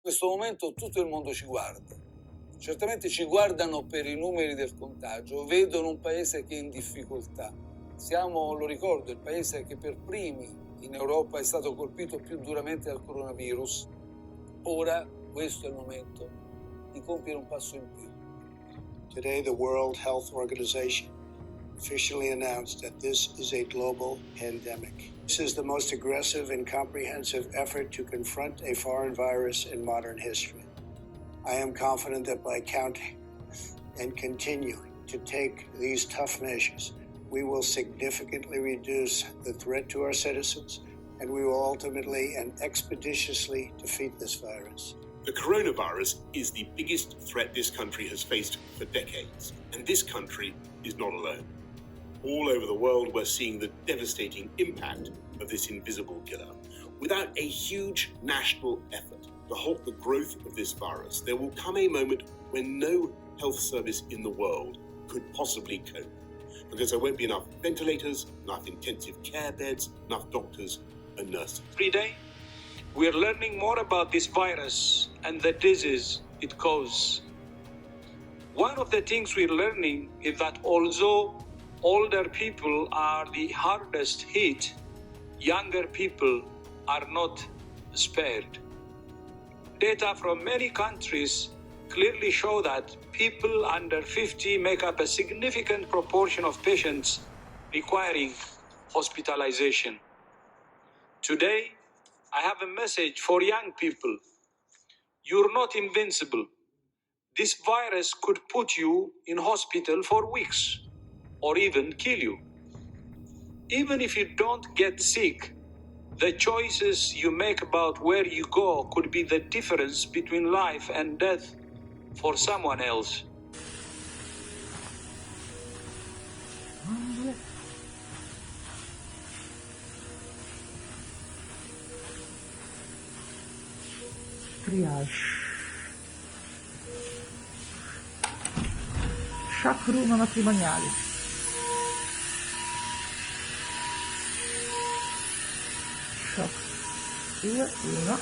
In questo momento tutto il mondo ci guarda. Certamente ci guardano per i numeri del contagio, vedono un paese che è in difficoltà. Siamo, lo ricordo, il paese che per primi in Europa è stato colpito più duramente dal coronavirus. Ora questo è il momento di compiere un passo in più. Today, the World Health Organization officially announced that this is a global pandemic. This is the most aggressive and comprehensive effort to confront a foreign virus in modern history. I am confident that by counting and continuing to take these tough measures, we will significantly reduce the threat to our citizens, and we will ultimately and expeditiously defeat this virus. The coronavirus is the biggest threat this country has faced for decades, and this country is not alone. All over the world, we're seeing the devastating impact of this invisible killer. Without a huge national effort to halt the growth of this virus, there will come a moment when no health service in the world could possibly cope, because there won't be enough ventilators, enough intensive care beds, enough doctors and nurses. Every day, we're learning more about this virus and the disease it causes. One of the things we're learning is that although older people are the hardest hit, younger people are not spared. Data from many countries clearly show that people under 50 make up a significant proportion of patients requiring hospitalization. Today, I have a message for young people. You're not invincible. This virus could put you in hospital for weeks or even kill you. Even if you don't get sick, the choices you make about where you go could be the difference between life and death for someone else. Triage. Shock room matrimoniali. Shock 2, 1.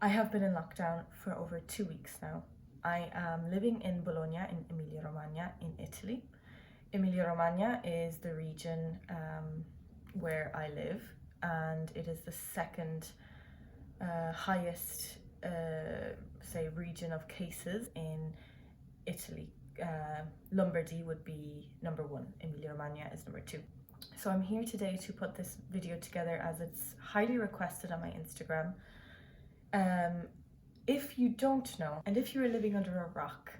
I have been in lockdown for over 2 weeks now. I am living in Bologna in Emilia-Romagna in Italy. Emilia-Romagna is the region where I live, and it is the second highest, say, region of cases in Italy. Lombardy would be number 1, Emilia-Romagna is number 2. So I'm here today to put this video together as it's highly requested on my Instagram. If you don't know, and if you're living under a rock,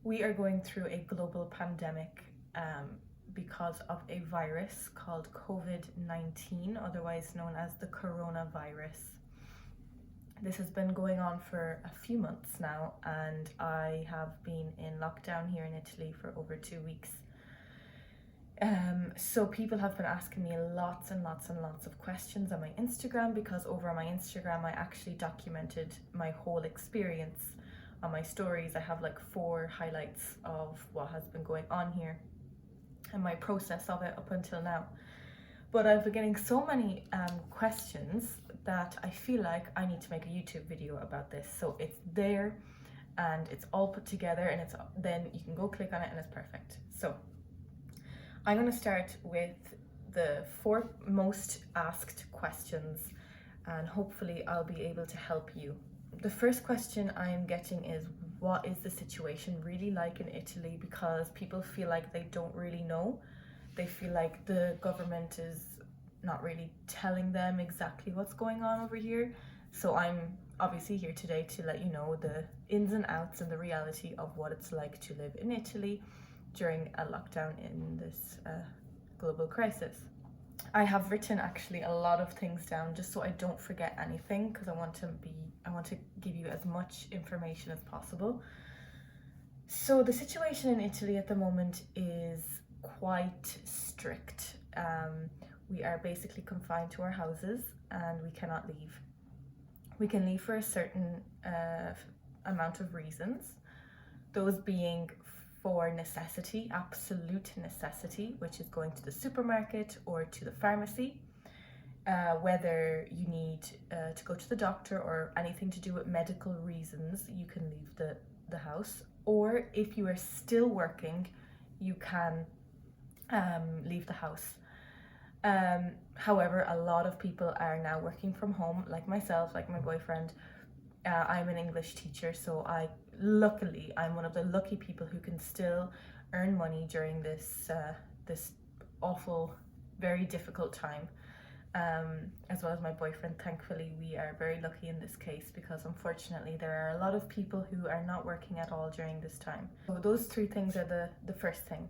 we are going through a global pandemic because of a virus called COVID-19, otherwise known as the coronavirus. This has been going on for a few months now, and I have been in lockdown here in Italy for over 2 weeks. So people have been asking me lots and lots and lots of questions on my Instagram, because over on my Instagram I actually documented my whole experience on my stories. I have like 4 highlights of what has been going on here and my process of it up until now. But I've been getting so many questions that I feel like I need to make a YouTube video about this. So it's there and it's all put together, and then you can go click on it and it's perfect. So I'm going to start with the 4 most asked questions, and hopefully I'll be able to help you. The first question I'm getting is, what is the situation really like in Italy? Because people feel like they don't really know. They feel like the government is not really telling them exactly what's going on over here. So I'm obviously here today to let you know the ins and outs and the reality of what it's like to live in Italy during a lockdown in this global crisis. I have written actually a lot of things down just so I don't forget anything, because I want to give you as much information as possible. So the situation in Italy at the moment is quite strict. We are basically confined to our houses and we cannot leave. We can leave for a certain amount of reasons, those being for necessity, absolute necessity, which is going to the supermarket or to the pharmacy, whether you need to go to the doctor or anything to do with medical reasons, you can leave the house. Or if you are still working, you can leave the house. However, a lot of people are now working from home, like myself, like my boyfriend. I'm an English teacher, so I'm one of the lucky people who can still earn money during this awful, very difficult time. As well as my boyfriend. Thankfully, we are very lucky in this case, because unfortunately there are a lot of people who are not working at all during this time. So those three things are the first thing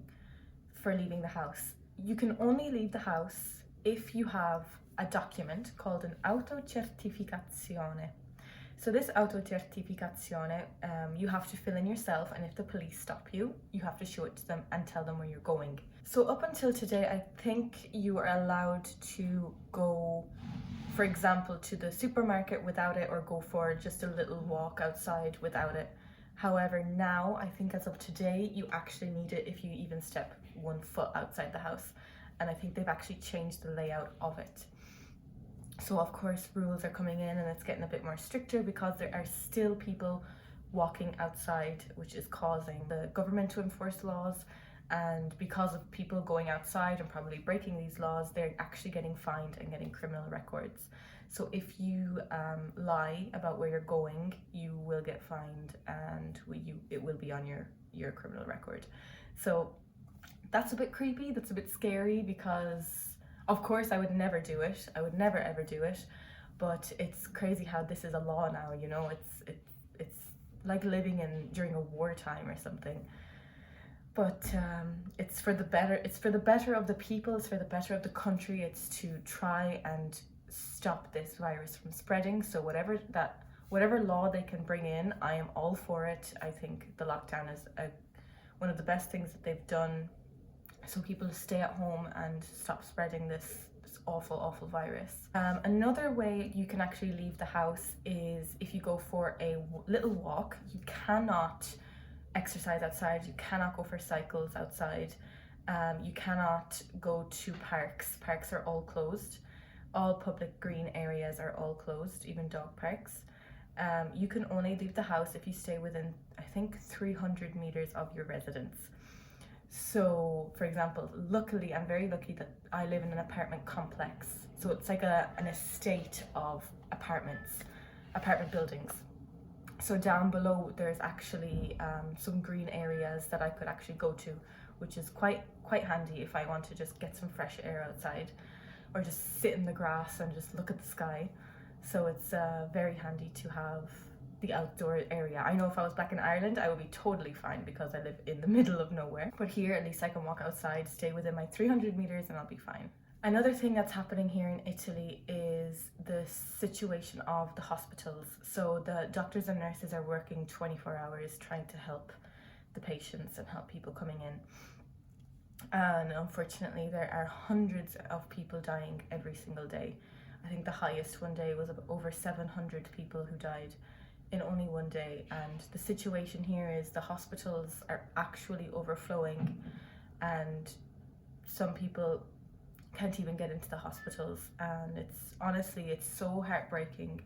for leaving the house. You can only leave the house if you have a document called an autocertificazione. So this autocertificazione, you have to fill in yourself, and if the police stop you, you have to show it to them and tell them where you're going. So up until today, I think you are allowed to go, for example, to the supermarket without it, or go for just a little walk outside without it. However, now, I think as of today, you actually need it if you even step 1 foot outside the house. And I think they've actually changed the layout of it. So of course rules are coming in and it's getting a bit more stricter, because there are still people walking outside, which is causing the government to enforce laws. And because of people going outside and probably breaking these laws, they're actually getting fined and getting criminal records. So if you lie about where you're going, you will get fined, and it will be on your criminal record. So that's a bit creepy, that's a bit scary, because of course I would never do it. I would never ever do it. But it's crazy how this is a law now, you know. It's like living during a wartime or something. But it's for the better. It's for the better of the people. It's for the better of the country. It's to try and stop this virus from spreading. So whatever law they can bring in, I am all for it. I think the lockdown is one of the best things that they've done, so people stay at home and stop spreading this awful virus. Another way you can actually leave the house is if you go for a little walk. You cannot exercise outside, you cannot go for cycles outside, you cannot go to parks. Parks are all closed. All public green areas are all closed, even dog parks. You can only leave the house if you stay within, I think, 300 meters of your residence. So, for example, luckily, I'm very lucky that I live in an apartment complex. So it's like an estate of apartment buildings. So down below, there's actually some green areas that I could actually go to, which is quite handy if I want to just get some fresh air outside, or just sit in the grass and just look at the sky. So it's very handy to have the outdoor area. I know if I was back in Ireland, I would be totally fine, because I live in the middle of nowhere. But here, at least I can walk outside, stay within my 300 meters, and I'll be fine. Another thing that's happening here in Italy is the situation of the hospitals. So the doctors and nurses are working 24 hours trying to help the patients and help people coming in. And unfortunately, there are hundreds of people dying every single day. I think the highest one day was over 700 people who died in only one day. And the situation here is the hospitals are actually overflowing, and some people can't even get into the hospitals. And it's so heartbreaking,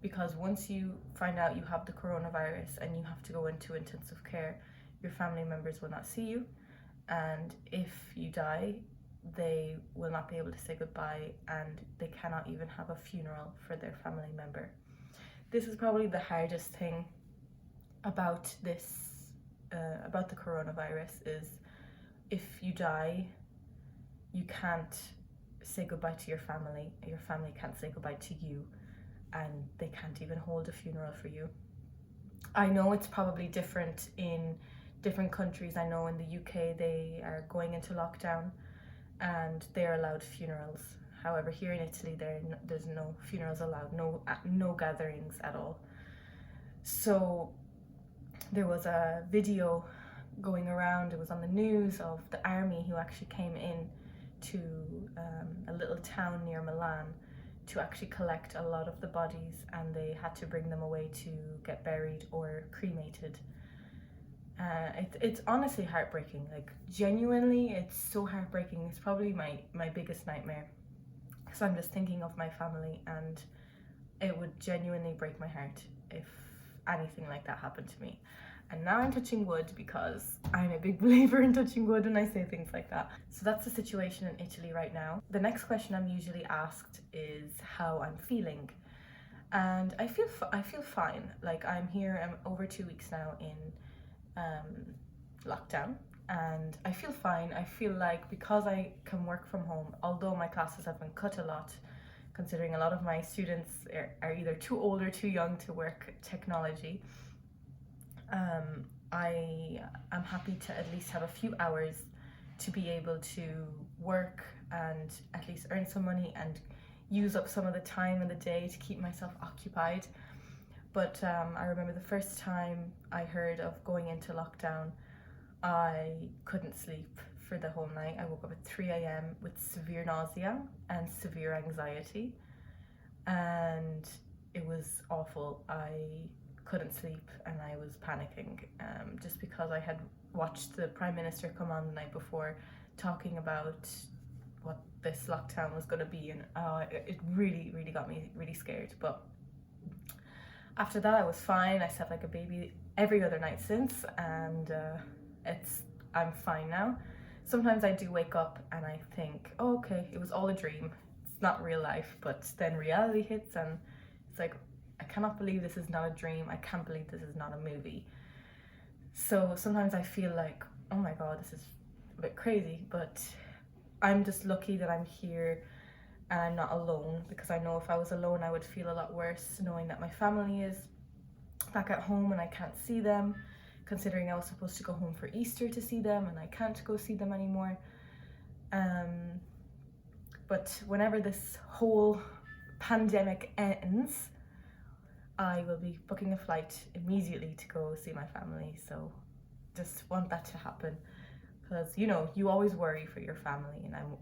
because once you find out you have the coronavirus and you have to go into intensive care, your family members will not see you, and if you die, they will not be able to say goodbye, and they cannot even have a funeral for their family member. This is probably the hardest thing about about the coronavirus, is if you die, you can't say goodbye to your family can't say goodbye to you, and they can't even hold a funeral for you. I know it's probably different in different countries. I know in the UK they are going into lockdown and they're allowed funerals. However, here in Italy there's no funerals allowed, no gatherings at all. So there was a video going around, it was on the news of the army who actually came in to a little town near Milan to actually collect a lot of the bodies, and they had to bring them away to get buried or cremated. It's honestly heartbreaking, like genuinely, it's so heartbreaking. It's probably my biggest nightmare, because I'm just thinking of my family, and it would genuinely break my heart if anything like that happened to me. And now I'm touching wood, because I'm a big believer in touching wood when I say things like that. So that's the situation in Italy right now. The next question I'm usually asked is how I'm feeling. And I feel fine. Like, I'm over 2 weeks now in lockdown, and I feel fine. I feel like, because I can work from home, although my classes have been cut a lot, considering a lot of my students are either too old or too young to work technology, I am happy to at least have a few hours to be able to work and at least earn some money and use up some of the time in the day to keep myself occupied. But I remember the first time I heard of going into lockdown, I couldn't sleep for the whole night. I woke up at 3 a.m. with severe nausea and severe anxiety, and it was awful. I couldn't sleep and I was panicking, just because I had watched the Prime Minister come on the night before talking about what this lockdown was going to be, and it really got me really scared. But after that I was fine. I slept like a baby every other night since, and I'm fine now. Sometimes I do wake up and I think, oh, okay, it was all a dream, it's not real life. But then reality hits and it's like, I cannot believe this is not a dream, I can't believe this is not a movie. So sometimes I feel like, oh my god, this is a bit crazy. But I'm just lucky that I'm here and I'm not alone, because I know if I was alone I would feel a lot worse, knowing that my family is back at home and I can't see them, considering I was supposed to go home for Easter to see them and I can't go see them anymore. But whenever this whole pandemic ends, I will be booking a flight immediately to go see my family. So just want that to happen, because you always worry for your family, and I'm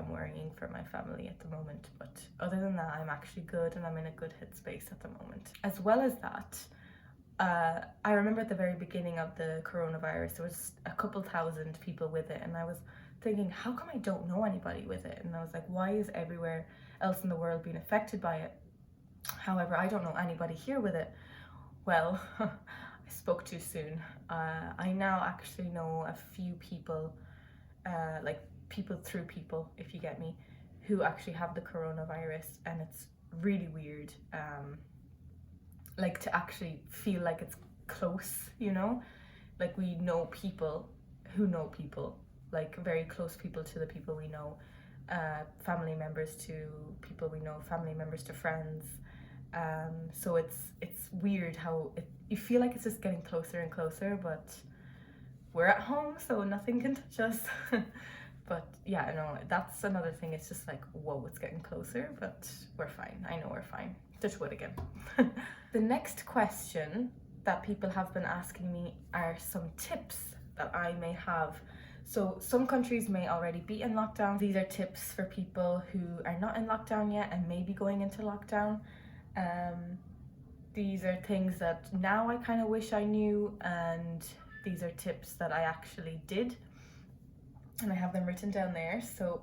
worrying for my family at the moment. But other than that, I'm actually good and I'm in a good headspace at the moment. As well as that, I remember at the very beginning of the coronavirus, there was a couple thousand people with it, and I was thinking, how come I don't know anybody with it? And I was like, why is everywhere else in the world being affected by it? However, I don't know anybody here with it. Well, I spoke too soon. I now actually know a few people, like people through people, if you get me, who actually have the coronavirus, and it's really weird. Like, to actually feel like it's close, like we know people who know people, like very close people to the people we know, family members to people we know, family members to friends. So it's weird how you feel like it's just getting closer and closer, but we're at home, so nothing can touch us. But yeah, no, that's another thing. It's just like, whoa, it's getting closer, but we're fine. I know we're fine. Touch wood again. The next question that people have been asking me are some tips that I may have. So some countries may already be in lockdown. These are tips for people who are not in lockdown yet and may be going into lockdown. These are things that now I kind of wish I knew, and these are tips that I actually did, and I have them written down there. So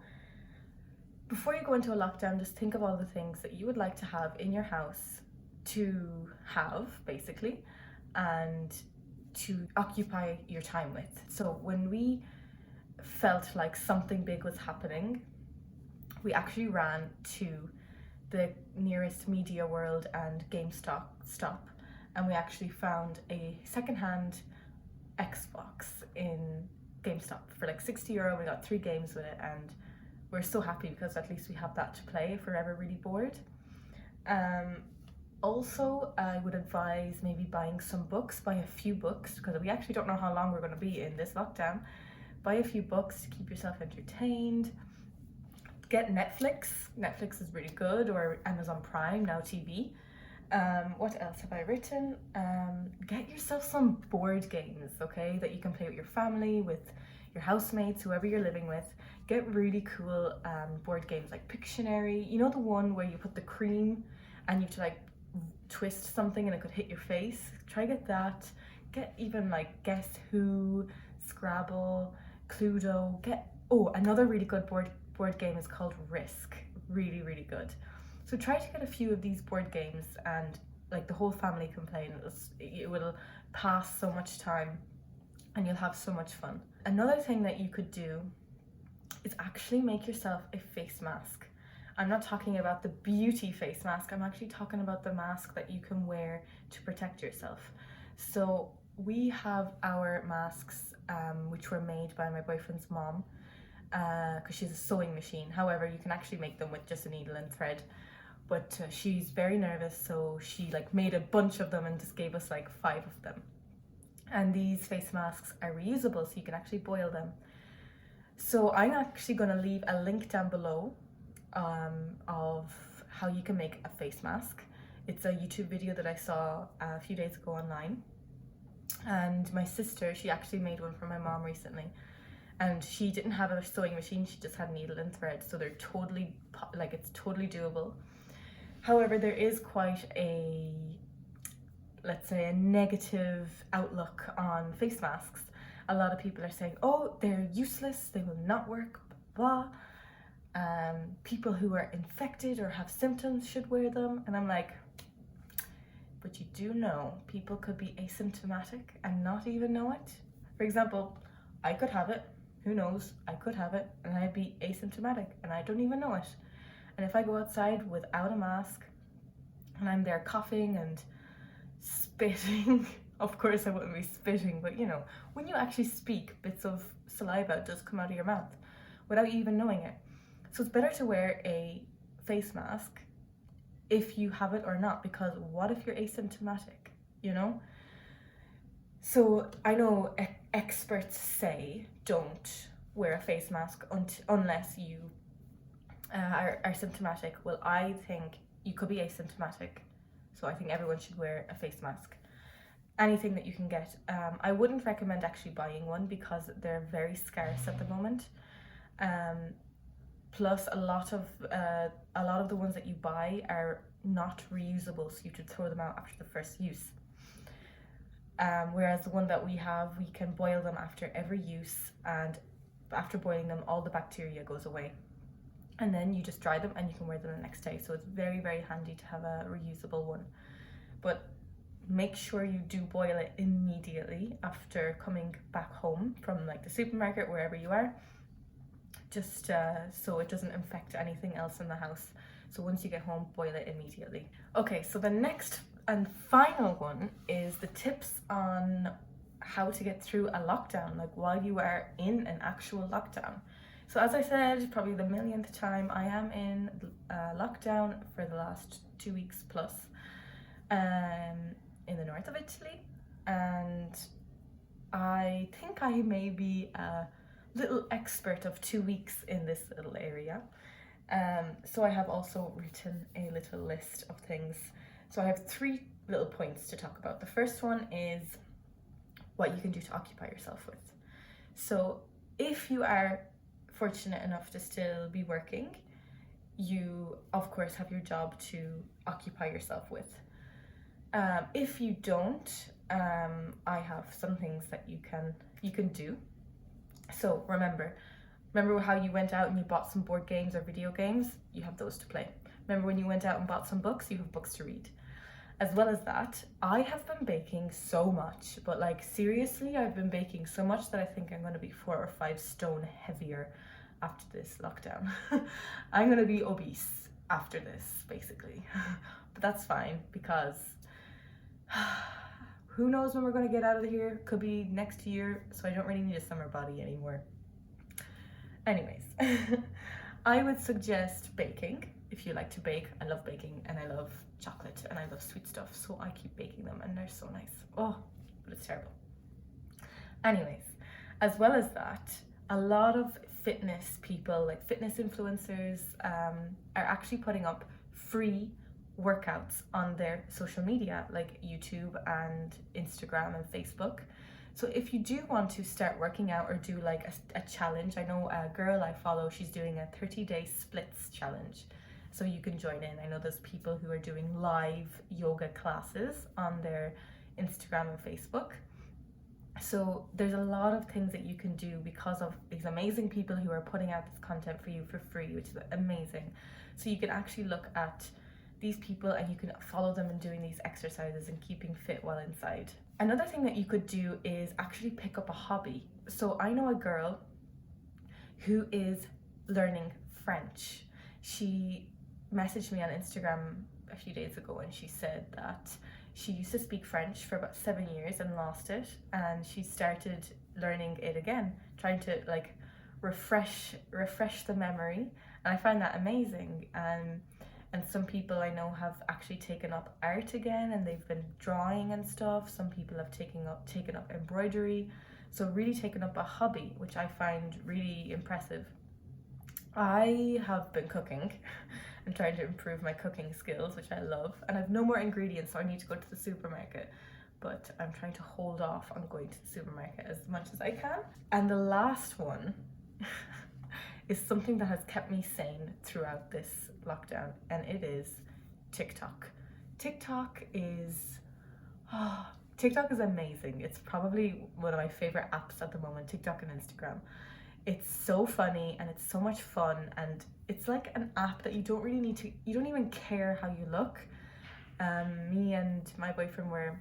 before you go into a lockdown, just think of all the things that you would like to have in your house, to have basically, and to occupy your time with. So when we felt like something big was happening, we actually ran to the nearest Media World and GameStop, and we actually found a secondhand Xbox in GameStop for like €60. We got 3 games with it, and we're so happy because at least we have that to play if we're ever really bored. Also, I would advise maybe buying some books, buy a few books, because we actually don't know how long we're going to be in this lockdown. Buy a few books to keep yourself entertained. Get Netflix. Netflix is really good, or Amazon Prime, Now TV. What else have I written? Get yourself some board games, okay, that you can play with your family, with your housemates, whoever you're living with. Get really cool board games like Pictionary. You know, the one where you put the cream and you have to like twist something and it could hit your face? Try get that. Get even like Guess Who, Scrabble, Cluedo. Another really good board game is called Risk. Really, really good. So try to get a few of these board games, and like the whole family can play, and it will pass so much time and you'll have so much fun. Another thing that you could do is actually make yourself a face mask. I'm not talking about the beauty face mask, I'm actually talking about the mask that you can wear to protect yourself. So we have our masks, which were made by my boyfriend's mom, because she's a sewing machine. However, you can actually make them with just a needle and thread. But she's very nervous, so she like made a bunch of them and just gave us like 5 of them. And these face masks are reusable, so you can actually boil them. So I'm actually going to leave a link down below of how you can make a face mask. It's a YouTube video that I saw a few days ago online. And my sister, she actually made one for my mom recently. And she didn't have a sewing machine, she just had needle and thread. So they're totally, like, it's totally doable. However, there is quite a, let's say, a negative outlook on face masks. A lot of people are saying, oh, they're useless, they will not work, blah, blah. People who are infected or have symptoms should wear them. And I'm like, but you do know people could be asymptomatic and not even know it. For example, I could have it, who knows, I could have it and I'd be asymptomatic and I don't even know it. And if I go outside without a mask and I'm there coughing and spitting, of course I wouldn't be spitting, but you know, when you actually speak, bits of saliva does come out of your mouth without you even knowing it. So it's better to wear a face mask if you have it or not, because what if you're asymptomatic, you know? So I know experts say don't wear a face mask unless you are symptomatic. Well, I think you could be asymptomatic, so I think everyone should wear a face mask. Anything that you can get. I wouldn't recommend actually buying one because they're very scarce at the moment. Plus, a lot of the ones that you buy are not reusable, so you should throw them out after the first use. Whereas the one that we have, we can boil them after every use, and after boiling them, all the bacteria goes away. And then you just dry them and you can wear them the next day. So it's very, very handy to have a reusable one. But make sure you do boil it immediately after coming back home from like the supermarket, wherever you are, just so it doesn't infect anything else in the house. So once you get home, boil it immediately. Okay, so the next and final one is the tips on how to get through a lockdown, like while you are in an actual lockdown. So as I said, probably the millionth time, I am in lockdown for the last 2 weeks plus in the north of Italy. And I think I may be a little expert of 2 weeks in this little area. So I have also written a little list of things. So I have 3 little points to talk about. The first one is what you can do to occupy yourself with. So if you are fortunate enough to still be working, you of course have your job to occupy yourself with. If you don't, I have some things that you can do. So remember how you went out and you bought some board games or video games? You have those to play. Remember when you went out and bought some books? You have books to read. As well as that, I have been baking so much, but like seriously, I've been baking so much that I think I'm going to be 4 or 5 stone heavier after this lockdown. I'm going to be obese after this, basically. But that's fine because who knows when we're going to get out of here? Could be next year, so I don't really need a summer body anymore. Anyways, I would suggest baking. If you like to bake, I love baking and I love chocolate and I love sweet stuff, so I keep baking them and they're so nice. Oh, but it's terrible. Anyways, as well as that, a lot of fitness people, like fitness influencers, are actually putting up free workouts on their social media like YouTube and Instagram and Facebook. So if you do want to start working out or do like a challenge, I know a girl I follow, she's doing a 30-day splits challenge. So you can join in. I know there's people who are doing live yoga classes on their Instagram and Facebook. So there's a lot of things that you can do because of these amazing people who are putting out this content for you for free, which is amazing. So you can actually look at these people and you can follow them in doing these exercises and keeping fit while inside. Another thing that you could do is actually pick up a hobby. So I know a girl who is learning French. She messaged me on Instagram a few days ago and she said that she used to speak French for about 7 years and lost it, and she started learning it again, trying to like refresh the memory, and I find that amazing. And some people I know have actually taken up art again, and they've been drawing and stuff. Some people have taken up embroidery, so really taken up a hobby, which I find really impressive. I have been cooking and trying to improve my cooking skills, which I love, and I have no more ingredients, so I need to go to the supermarket, but I'm trying to hold off on going to the supermarket as much as I can. And the last one is something that has kept me sane throughout this lockdown, and it is TikTok. TikTok is amazing. It's probably one of my favorite apps at the moment, TikTok and Instagram. It's so funny and it's so much fun, and it's like an app that you don't even care how you look. Me and my boyfriend were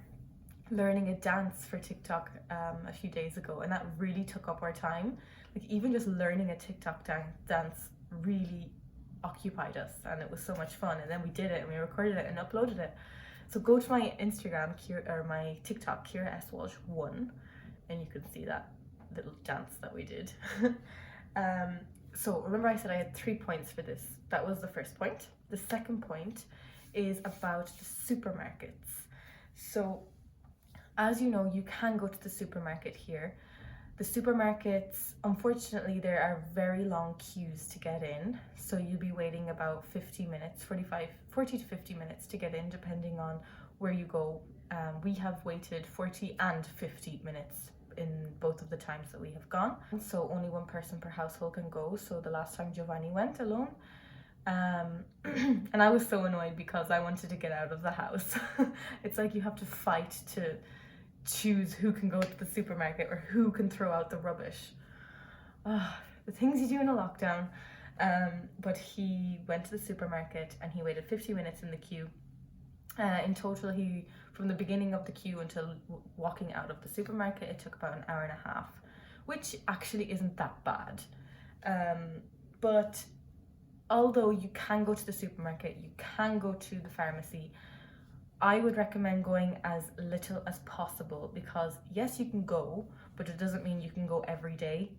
learning a dance for TikTok a few days ago, and that really took up our time. Like even just learning a TikTok dance really occupied us, and it was so much fun. And then we did it and we recorded it and uploaded it. So go to my Instagram or my TikTok, Kira S. Walsh 1, and you can see that little dance that we did. So remember I said I had 3 points for this. That was the first point. The second point is about the supermarkets. So as you know, you can go to the supermarket here. The supermarkets, unfortunately, there are very long queues to get in. So you'll be waiting about 40 to 50 minutes to get in, depending on where you go. We have waited 40 and 50 minutes in both of the times that we have gone. So only one person per household can go. So the last time Giovanni went alone. And I was so annoyed because I wanted to get out of the house. It's like you have to fight to choose who can go to the supermarket or who can throw out the rubbish. The things you do in a lockdown. But he went to the supermarket and he waited 50 minutes in the queue. In total, from the beginning of the queue until walking out of the supermarket, it took about an hour and a half, which actually isn't that bad. But although you can go to the supermarket, you can go to the pharmacy, I would recommend going as little as possible, because yes, you can go, but it doesn't mean you can go every day.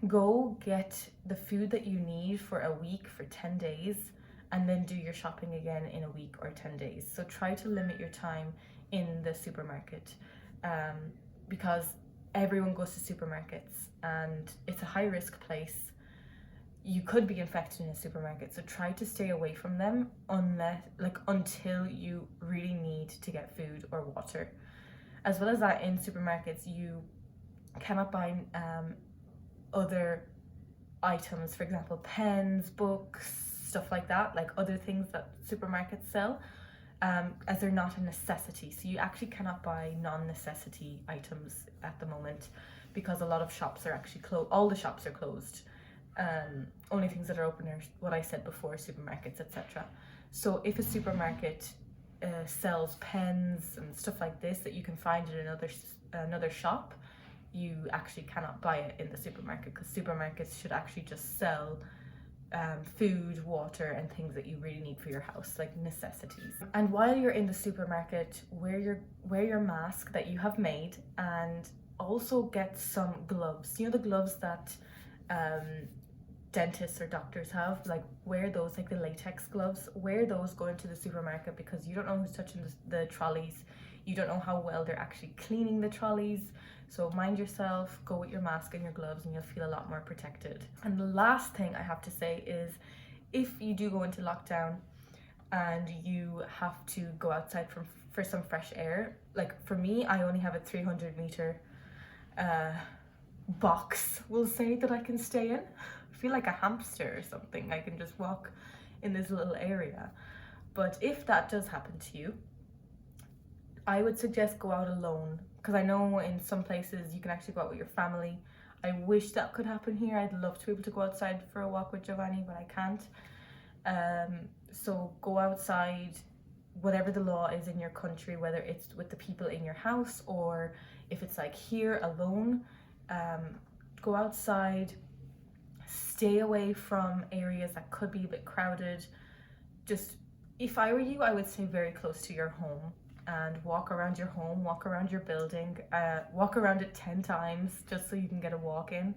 Go get the food that you need for a week, for 10 days, and then do your shopping again in a week or 10 days. So try to limit your time in the supermarket, because everyone goes to supermarkets and it's a high risk place. You could be infected in a supermarket, so try to stay away from them until you really need to get food or water. As well as that, in supermarkets you cannot buy other items, for example pens, books, stuff like that, like other things that supermarkets sell, as they're not a necessity. So you actually cannot buy non-necessity items at the moment, because a lot of shops are actually closed. All the shops are closed. Only things that are open are what I said before, supermarkets, etc. So if a supermarket sells pens and stuff like this that you can find in another shop, you actually cannot buy it in the supermarket, because supermarkets should actually just sell food, water, and things that you really need for your house, like necessities. And while you're in the supermarket, wear your mask that you have made, and also get some gloves. You know, the gloves that dentists or doctors have, like wear those, like the latex gloves. Wear those going to the supermarket, because you don't know who's touching the trolleys. You don't know how well they're actually cleaning the trolleys. So mind yourself, go with your mask and your gloves, and you'll feel a lot more protected. And the last thing I have to say is, if you do go into lockdown, and you have to go outside for some fresh air. Like for me, I only have a 300-meter box, we'll say, that I can stay in. I feel like a hamster or something. I can just walk in this little area. But if that does happen to you, I would suggest go out alone, because I know in some places you can actually go out with your family. I wish that could happen here. I'd love to be able to go outside for a walk with Giovanni, but I can't. So go outside, whatever the law is in your country, whether it's with the people in your house or if it's like here alone. Go outside, stay away from areas that could be a bit crowded. Just, if I were you, I would stay very close to your home and walk around your home, walk around your building, walk around it 10 times just so you can get a walk in.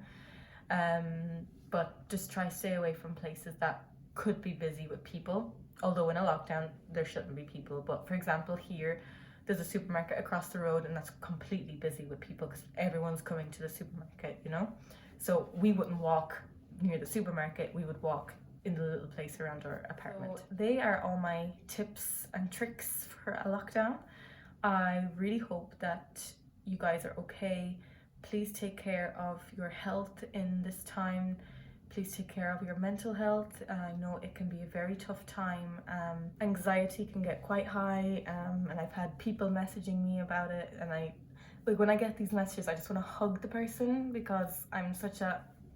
But just try to stay away from places that could be busy with people. Although in a lockdown, there shouldn't be people. But for example, here, there's a supermarket across the road and that's completely busy with people because everyone's coming to the supermarket, you know? So we wouldn't walk near the supermarket, we would walk in the little place around our apartment. So they are all my tips and tricks for a lockdown. I really hope that you guys are okay. Please take care of your health in this time. Please take care of your mental health. I know it can be a very tough time. Anxiety can get quite high, and I've had people messaging me about it, and like when I get these messages, I just want to hug the person because I'm such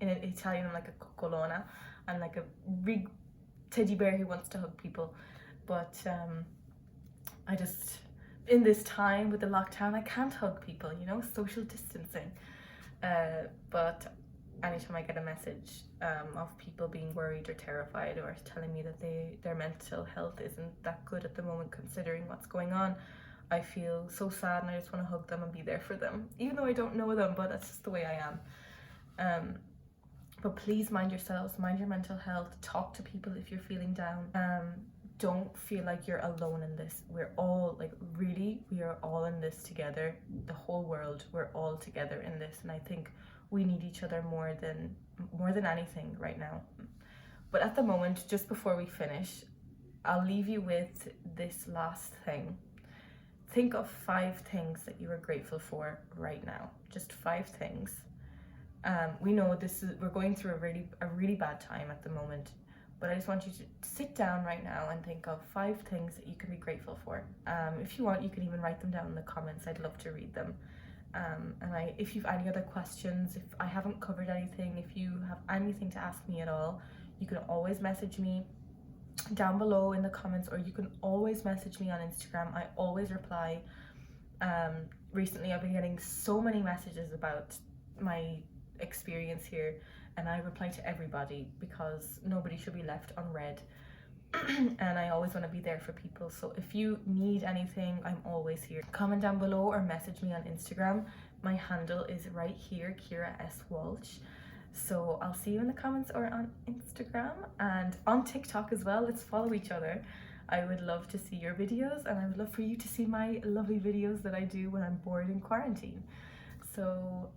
in Italian, I'm like a coccolona. I'm like a big teddy bear who wants to hug people. But I just, in this time with the lockdown, I can't hug people, you know, social distancing. But anytime I get a message of people being worried or terrified or telling me that their mental health isn't that good at the moment considering what's going on, I feel so sad and I just want to hug them and be there for them, even though I don't know them, but that's just the way I am. But please mind yourselves, mind your mental health, talk to people if you're feeling down. Don't feel like you're alone in this. We're all, like, really, we are all in this together. The whole world, we're all together in this, and I think we need each other more than anything right now. But at the moment, just before we finish, I'll leave you with this last thing. Think of 5 things that you are grateful for right now. Just 5 things. We know we're going through a really bad time at the moment, but I just want you to sit down right now and think of 5 things that you can be grateful for. If you want, you can even write them down in the comments. I'd love to read them. And if you've any other questions, if I haven't covered anything, if you have anything to ask me at all, you can always message me down below in the comments, or you can always message me on Instagram. I always reply. Recently I've been getting so many messages about my experience here, and I reply to everybody because nobody should be left unread. And I always want to be there for people. So if you need anything, I'm always here. Comment down below or message me on Instagram. My handle is right here, Kira S. Walsh. So I'll see you in the comments or on Instagram and on TikTok as well. Let's follow each other. I would love to see your videos, and I would love for you to see my lovely videos that I do when I'm bored in quarantine. So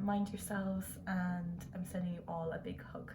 mind yourselves, and I'm sending you all a big hug.